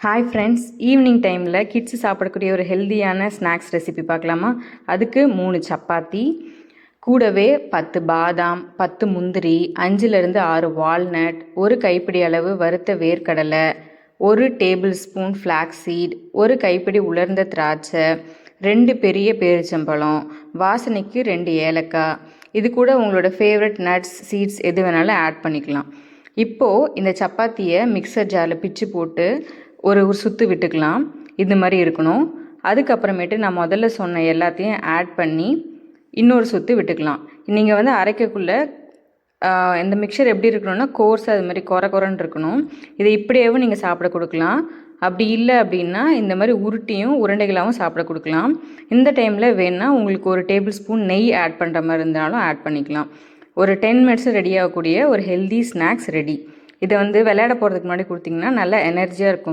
Hi friends, evening டைமில் kids சாப்பிடக்கூடிய ஒரு ஹெல்த்தியான ஸ்நாக்ஸ் ரெசிபி பார்க்கலாமா? அதுக்கு 3 சப்பாத்தி, கூடவே 10 பாதாம், 10 முந்திரி, 5லேருந்து 6 வால்நட், ஒரு கைப்பிடி அளவு வறுத்த வேர்க்கடலை, 1 டேபிள் ஸ்பூன் ஃப்ளாக்ஸ் சீட், ஒரு கைப்பிடி உலர்ந்த திராட்சை, 2 பெரிய பேரிச்சம்பழம், வாசனைக்கு 2 ஏலக்காய். இது கூட உங்களோட ஃபேவரட் நட்ஸ், சீட்ஸ் எது வேணாலும் ஆட் பண்ணிக்கலாம். இப்போது இந்த சப்பாத்தியை மிக்சர் ஜாரில் பிச்சு போட்டு ஒரு சுற்று விட்டுக்கலாம். இது மாதிரி இருக்கணும். அதுக்கப்புறமேட்டு நான் முதல்ல சொன்ன எல்லாத்தையும் ஆட் பண்ணி இன்னொரு சுற்று விட்டுக்கலாம். நீங்கள் அரைக்கக்குள்ளே இந்த மிக்சர் எப்படி இருக்கணும்னா கோர்ஸாக அது மாதிரி குறன்னு இருக்கணும். இதை இப்படியேவும் நீங்கள் சாப்பிட கொடுக்கலாம். அப்படி இல்லை அப்படின்னா இந்த மாதிரி உருட்டியும் உருண்டைகளாகவும் சாப்பிட கொடுக்கலாம். இந்த டைமில் வேணால் உங்களுக்கு ஒரு டேபிள் ஸ்பூன் நெய் ஆட் பண்ணுற மாதிரி இருந்தாலும் ஆட் பண்ணிக்கலாம். ஒரு 10 மினிட்ஸ் ரெடி ஆகக்கூடிய ஒரு ஹெல்தி ஸ்நாக்ஸ் ரெடி. இதை விளையாட போகிறதுக்கு முன்னாடி கொடுத்தீங்கன்னா நல்லா எனர்ஜியாக இருக்கும்.